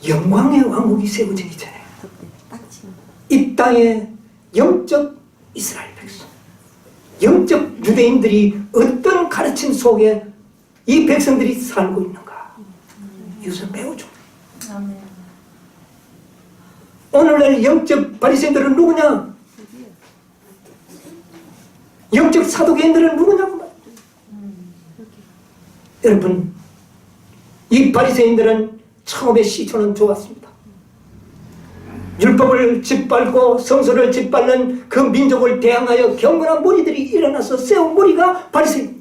영광의 왕국이 세워지기 전에 그때 딱 지금. 이 땅에 영적 이스라엘 백성, 영적 유대인들이 어떤 가르침 속에 이 백성들이 살고 있는가, 이것을 매우 중요해요. 오늘날 영적 바리새인들은 누구냐? 영적 사도개인들은 누구냐고 말이에요. 여러분, 이 바리새인들은 처음에 시초는 좋았습니다. 율법을 짓밟고 성소를 짓밟는 그 민족을 대항하여 경건한 무리들이 일어나서 세운 무리가 바리새인.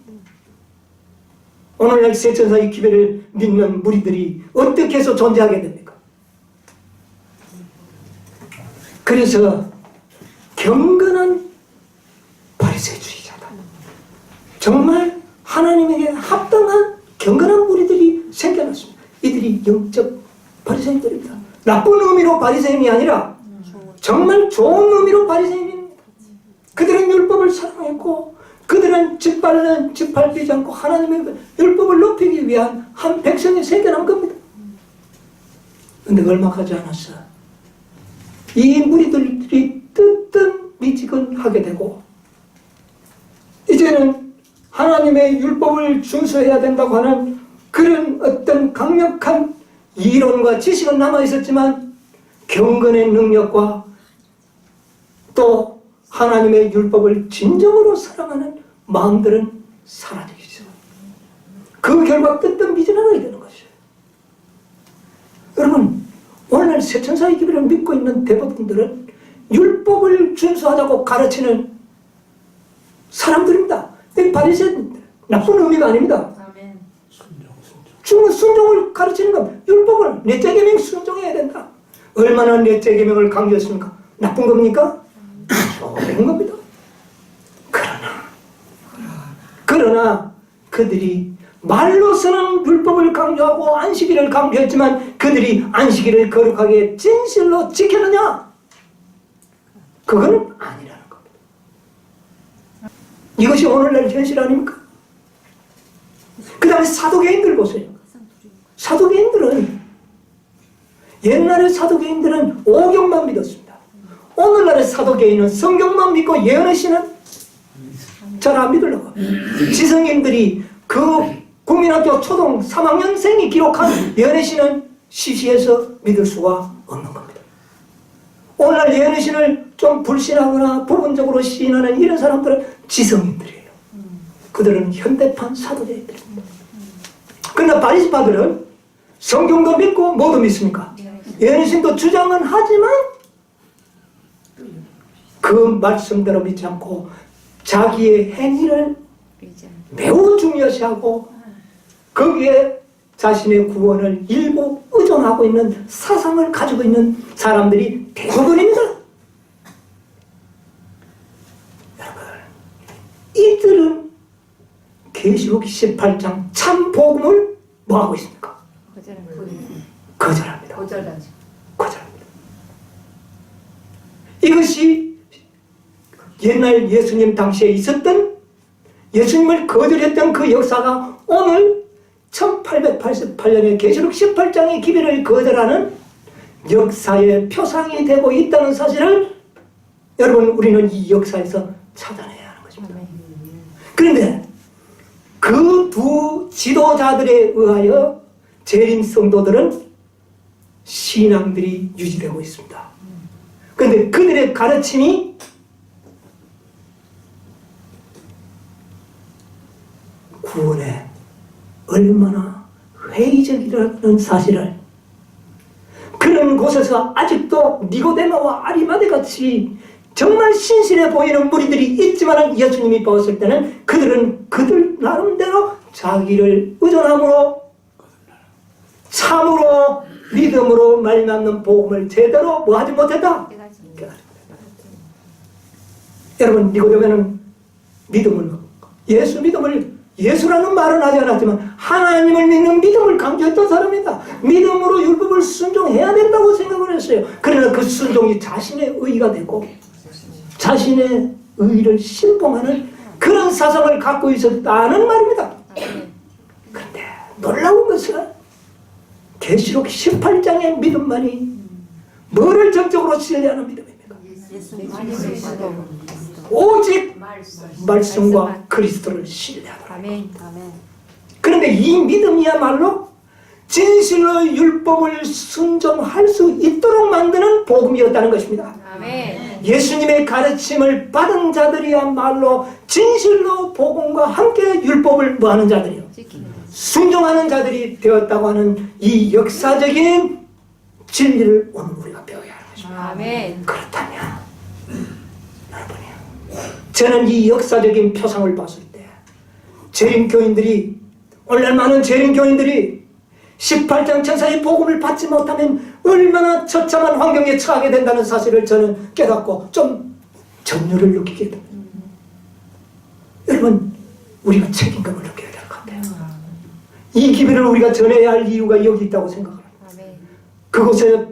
오늘날 세천사의 기별을 믿는 무리들이 어떻게 해서 존재하게 됩니까? 그래서 경건한 바리새주의자다. 정말 하나님에게 합당한 경건한 무리들이 생겨났습니다. 이들이 영적 바리새인들입니다. 나쁜 의미로 바리새인이 아니라 정말 좋은 의미로 바리새인입니다. 그들은 율법을 사랑했고 그들은 짓밟히지 않고 하나님의 율법을 높이기 위한 한 백성이 생겨난 겁니다. 그런데 얼마 가지 않았어. 이 무리들이 뜨뜻미지근하게 되고 이제는 하나님의 율법을 준수해야 된다고 하는 그런 어떤 강력한 이론과 지식은 남아있었지만 경건의 능력과 또 하나님의 율법을 진정으로 사랑하는 마음들은 사라지죠. 그 결과 뜨뜻미진하게 되는 것이에요. 여러분, 오늘날 세천사의 기별을 믿고 있는 대부분들은 율법을 준수하자고 가르치는 사람들입니다. 이 바리새인들, 나쁜 의미가 아닙니다. 아멘. 순종을 가르치는 겁니다. 율법을 넷째 계명 순종해야 된다. 얼마나 넷째 계명을 강조했습니까? 나쁜 겁니까? 좋은 겁니다. 그러나 그들이 말로서는 율법을 강조하고 안식일을 강조했지만 그들이 안식일을 거룩하게 진실로 지켰느냐? 그거는 아니라는 겁니다. 이것이 오늘날 현실 아닙니까? 그 다음에 사도계인들 보세요. 사도계인들은 옛날의 사도계인들은 오경만 믿었습니다. 오늘날의 사도계인은 성경만 믿고 예언의 신은 잘 안 믿으려고. 지성인들이 그 국민학교 초등 3학년생이 기록한 예언의 신은 시시해서 믿을 수가 없는 겁니다. 오늘날 예언의 신을 좀 불신하거나 부분적으로 시인하는 이런 사람들은 지성인들이에요. 그들은 현대판 사도계인들입니다. 그러나 바리새파들은 성경도 믿고 뭐도 믿습니까? 예언의 신도 주장은 하지만 그 말씀대로 믿지 않고 자기의 행위를 매우 중요시하고 거기에 자신의 구원을 일부 의존하고 있는 사상을 가지고 있는 사람들이 대부분입니다. 여러분, 이들은 계시록 18장 참 복음을 뭐하고 있습니까? 거절합니다. 거절합니다. 이것이 옛날 예수님 당시에 있었던 예수님을 거절했던 그 역사가 오늘 1888년에 계시록 18장의 기별을 거절하는 역사의 표상이 되고 있다는 사실을 여러분 우리는 이 역사에서 찾아내야 하는 것입니다. 그런데 그 두 지도자들에 의하여 재림 성도들은 신앙들이 유지되고 있습니다. 그런데 그들의 가르침이 구원에 얼마나 회의적이라는 사실을 그런 곳에서 아직도 니고데모와 아리마대 같이 정말 신실해 보이는 무리들이 있지만 예수님이 보았을 때는 그들은 그들 나름대로 자기를 의존함으로 참으로 믿음으로 말미암는 복음을 제대로 뭐하지 못했다? 여러분, 니고데모는 믿음을 예수 믿음을 예수라는 말은 하지 않았지만 하나님을 믿는 믿음을 강조했던 사람입니다. 믿음으로 율법을 순종해야 된다고 생각을 했어요. 그러나 그 순종이 자신의 의의가 되고 자신의 의의를 신봉하는 그런 사상을 갖고 있었다는 말입니다. 그런데 놀라운 것은 계시록 18장의 믿음만이 뭐를 전적으로 신뢰하는 믿음입니까? 오직 말씀과 그리스도를 신뢰하더라. 그런데 이 믿음이야말로 진실로 율법을 순종할 수 있도록 만드는 복음이었다는 것입니다. 아멘. 예수님의 가르침을 받은 자들이야말로 진실로 복음과 함께 율법을 뭐하는 자들이요? 순종하는 자들이 되었다고 하는 이 역사적인 진리를 오늘 우리가 배워야 하는 것입니다. 아멘. 그렇다면 여러분이요, 저는 이 역사적인 표상을 봤을 때 재림 교인들이, 오늘날 많은 재림 교인들이 18장 천사의 복음을 받지 못하면 얼마나 처참한 환경에 처하게 된다는 사실을 저는 깨닫고 좀 전율을 느끼게 됩니다. 여러분, 우리가 책임감을 느껴야 될 것 같아요. 이 기회를 우리가 전해야 할 이유가 여기 있다고 생각합니다. 아멘. 그곳에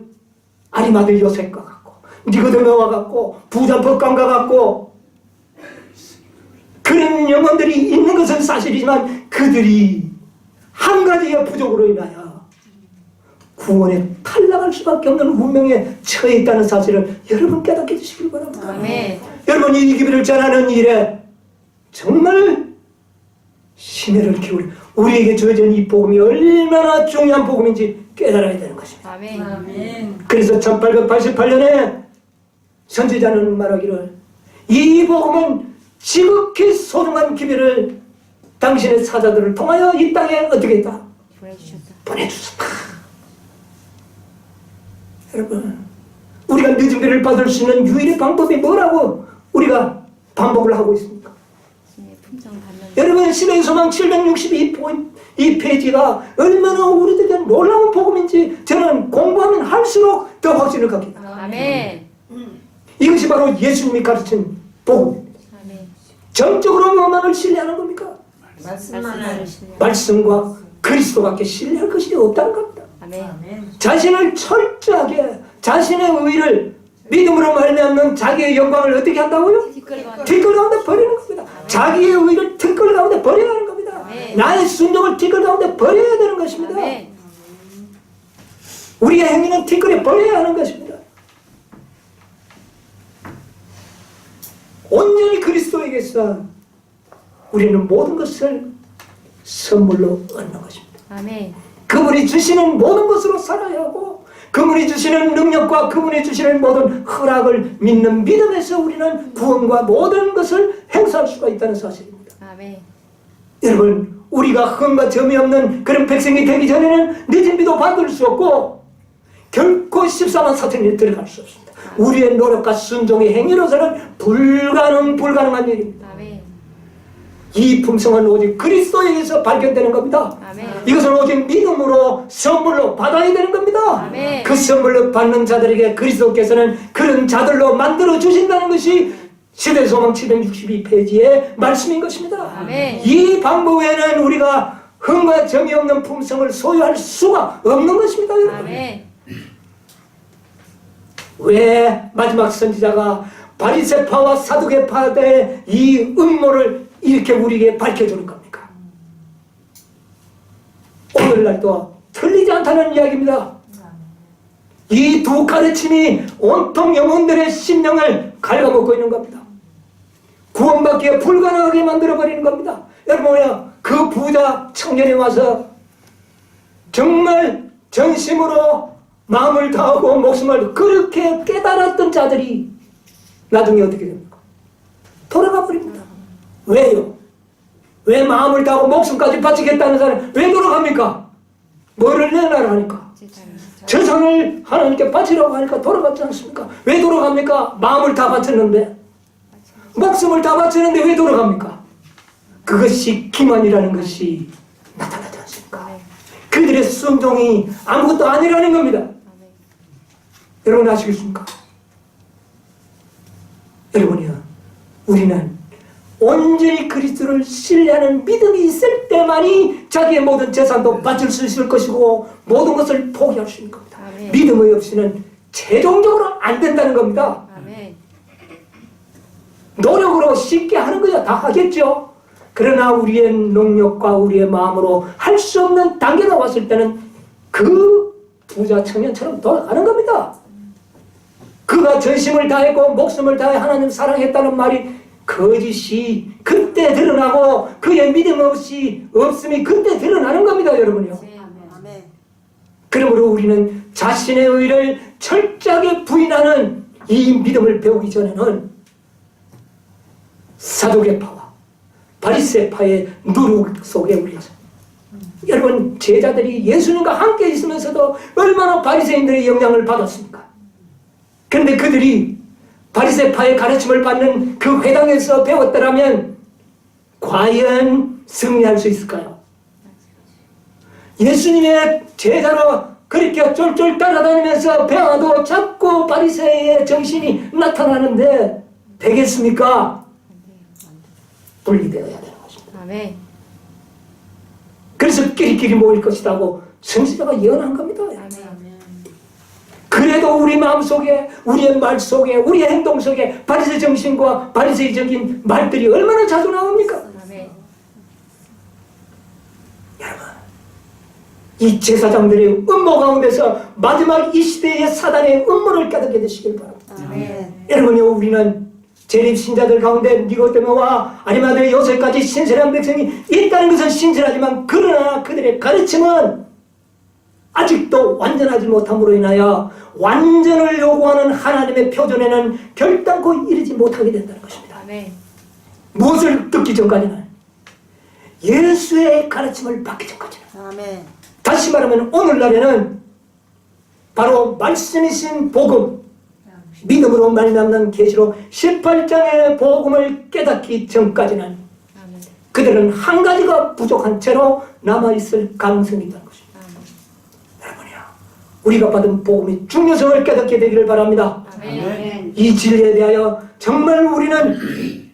아리마대 요셉과 같고 니고데모와 같고 부자 법관과 같고 그런 영혼들이 있는 것은 사실이지만 그들이 한 가지의 부족으로 인하여 구원에 탈락할 수밖에 없는 운명에 처해 있다는 사실을 여러분 깨닫게 해주시길 바랍니다. 아멘. 여러분, 이 기회를 전하는 일에 정말 심혈을 기울여 우리에게 주어진 이 복음이 얼마나 중요한 복음인지 깨달아야 되는 것입니다. 아멘. 그래서 1888년에 선지자는 말하기를 이 복음은 지극히 소중한 기회를 당신의 사자들을 통하여 이 땅에 어떻게 했다? 보내주셨다. 여러분, 우리가 늦은 비를 받을 수 있는 유일의 방법이 뭐라고 우리가 반복을 하고 있습니까? 여러분, 신의 소망 762페이지가 얼마나 우리들에게 놀라운 복음인지 저는 공부하면 할수록 더 확신을 갖게 됩니다. 아멘. 이것이 바로 예수님이 가르친 복음입니다. 아멘. 정적으로 뭐만을 신뢰하는 겁니까? 말씀만을 말씀과 그리스도밖에 신뢰할 것이 없다는 겁니다. 아멘. 자신을 철저하게 자신의 의를 믿음으로 말미암는 자기의 영광을 어떻게 한다고요? 뒷걸 가운데 버리는 겁니다. 자기의 의를 뒷걸 가운데 버려야 하는 겁니다. 아멘. 나의 순종을 뒷걸 가운데 버려야 되는 것입니다. 아멘. 우리의 행위는 뒷걸에 버려야 하는 것입니다. 온전히 그리스도에게서 우리는 모든 것을 선물로 얻는 것입니다. 아멘. 그분이 주시는 모든 것으로 살아야 하고 그분이 주시는 능력과 그분이 주시는 모든 허락을 믿는 믿음에서 우리는 구원과 모든 것을 행사할 수가 있다는 사실입니다. 아멘. 여러분, 우리가 흠과 점이 없는 그런 백성이 되기 전에는 늦은 비도 받을 수 없고 결코 14만 4천에 들어갈 수 없습니다. 우리의 노력과 순종의 행위로서는 불가능한 일입니다. 아멘. 이 품성은 오직 그리스도에게서 발견되는 겁니다. 아멘. 이것은 오직 믿음으로 선물로 받아야 되는 겁니다. 아멘. 그 선물로 받는 자들에게 그리스도께서는 그런 자들로 만들어 주신다는 것이 시대소망 762페이지의 말씀인 것입니다. 아멘. 이 방법 외에는 우리가 흠과 점이 없는 품성을 소유할 수가 없는 것입니다. 여러분. 아멘. 왜 마지막 선지자가 바리새파와 사두개파의 이 음모를 이렇게 우리에게 밝혀주는 겁니까? 오늘날도 틀리지 않다는 이야기입니다. 이 두 가르침이 온통 영혼들의 심령을 갉아먹고 있는 겁니다. 구원받기에 불가능하게 만들어버리는 겁니다. 여러분, 그 부자 청년이 와서 정말 전심으로 마음을 다하고 목숨을 그렇게 깨달았던 자들이 나중에 어떻게 됩니까? 돌아가 버립니다. 왜요? 왜 마음을 다하고 목숨까지 바치겠다는 사람이 왜 돌아갑니까? 뭐를 내놔라 하니까? 재산을 하나님께 바치라고 하니까 돌아갔지 않습니까? 왜 돌아갑니까? 마음을 다 바쳤는데, 목숨을 다 바쳤는데 왜 돌아갑니까? 그것이 기만이라는 것이 나타나지 않습니까? 그들의 순종이 아무것도 아니라는 겁니다. 여러분 아시겠습니까? 여러분이요, 우리는 온전히 그리스도를 신뢰하는 믿음이 있을 때만이 자기의 모든 재산도 바칠 수 있을 것이고 모든 것을 포기할 수 있는 겁니다. 아멘. 믿음이 없이는 최종적으로 안 된다는 겁니다. 아멘. 노력으로 쉽게 하는 거야 다 하겠죠. 그러나 우리의 능력과 우리의 마음으로 할 수 없는 단계가 왔을 때는 그 부자 청년처럼 돌아가는 겁니다. 그가 전심을 다했고 목숨을 다해 하나님 사랑했다는 말이 거짓이 그때 드러나고 그의 믿음 없음이 그때 드러나는 겁니다. 여러분요. 아멘. 그러므로 우리는 자신의 의를 철저하게 부인하는 이 믿음을 배우기 전에는 사두개파와 바리새파의 누룩 속에 우리가 여러분, 제자들이 예수님과 함께 있으면서도 얼마나 바리새인들의 영향을 받았습니까? 그런데 그들이 바리새파의 가르침을 받는 그 회당에서 배웠더라면 과연 승리할 수 있을까요? 예수님의 제자로 그렇게 쫄쫄 따라다니면서 배워도 자꾸 바리새의 정신이 나타나는데 되겠습니까? 분리되어야 되는 것입니다. 아멘. 그래서 끼리끼리 모일 것이라고 선지자가 예언한 겁니다. 아멘. 그래도 우리 마음속에, 우리의 말 속에, 우리의 행동 속에 바리새 정신과 바리새적인 말들이 얼마나 자주 나옵니까? 아멘. 여러분, 이 제사장들의 음모 가운데서 마지막 이 시대의 사단의 음모를 깨닫게 되시길 바랍니다. 아멘. 여러분요, 우리는 재림 신자들 가운데 니고데모와 아리마대 요셉까지 신실한 백성이 있다는 것은 신실하지만 그러나 그들의 가르침은 아직도 완전하지 못함으로 인하여 완전을 요구하는 하나님의 표준에는 결단코 이르지 못하게 된다는 것입니다. 아멘. 무엇을 듣기 전까지는 예수의 가르침을 받기 전까지는, 아멘. 다시 말하면 오늘날에는 바로 말씀이신 복음, 믿음으로 말미암는 계시록 18장의 복음을 깨닫기 전까지는 아멘. 그들은 한 가지가 부족한 채로 남아있을 가능성이 있다는 것입니다. 여러분이요, 우리가 받은 복음의 중요성을 깨닫게 되기를 바랍니다. 아멘. 이 진리에 대하여 정말 우리는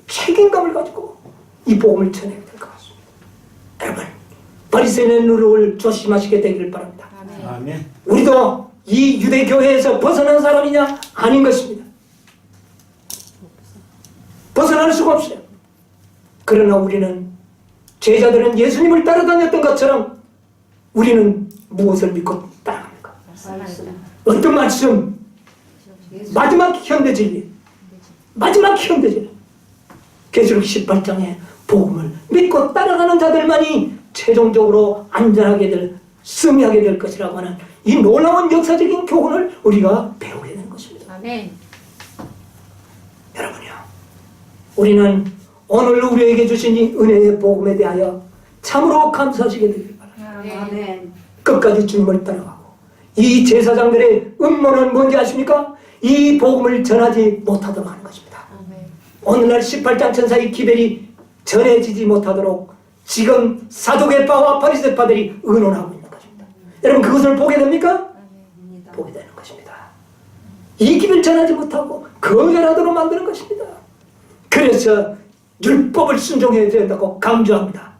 책임감을 가지고 이 복음을 전해야 될 것 같습니다. 여러분, 바리새인의 누룩을 조심하시게 되기를 바랍니다. 아멘. 아멘. 우리도 이 유대교회에서 벗어난 사람이냐? 아닌 것입니다. 벗어날 수가 없어요. 그러나 우리는, 제자들은 예수님을 따라다녔던 것처럼 우리는 무엇을 믿고 따라갑니까? 어떤 말씀? 마지막 현대 진리, 마지막 현대 진리, 계시록 18장의 복음을 믿고 따라가는 자들만이 최종적으로 안전하게 승리하게 될 것이라고 하는 이 놀라운 역사적인 교훈을 우리가 배우게 되는 것입니다. 아멘. 여러분이요, 우리는 오늘 우리에게 주신 이 은혜의 복음에 대하여 참으로 감사하시게 되길 바랍니다. 아멘. 끝까지 주님을 따라가고, 이 제사장들의 음모는 뭔지 아십니까? 이 복음을 전하지 못하도록 하는 것입니다. 아멘. 오늘날 18장 천사의 기별이 전해지지 못하도록 지금 사두개파와 바리새파들이 의논하고 있는 것입니다. 여러분, 그것을 보게 됩니까? 보게 되는 것입니다. 이 기별 전하지 못하고 거절하도록 만드는 것입니다. 그래서 율법을 순종해야 된다고 강조합니다.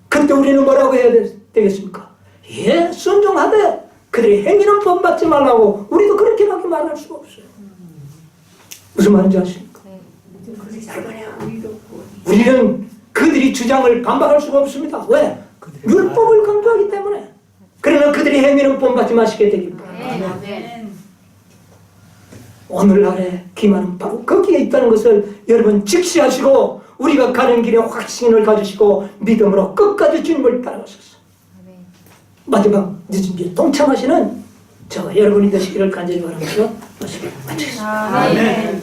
그때 우리는 뭐라고 해야 되겠습니까? 예, 순종하되 그들의 행위는 본받지 말라고 우리도 그렇게밖에 말할 수가 없어요. 무슨 말인지 아십니까? 우리는 그들이 주장을 반박할 수가 없습니다. 왜? 율법을 강조하기 때문에. 그러나 그들의 행위는 본받지 마시게 되길 바랍니다. 아멘. 오늘날의 기만은 바로 거기에 있다는 것을 여러분 직시하시고 우리가 가는 길에 확신을 가지시고 믿음으로 끝까지 주님을 따라가소서. 마지막 늦은 뒤에 동참하시는 저 여러분이 되시기를 간절히 바라면서 말씀을 마치겠습니다. 아멘.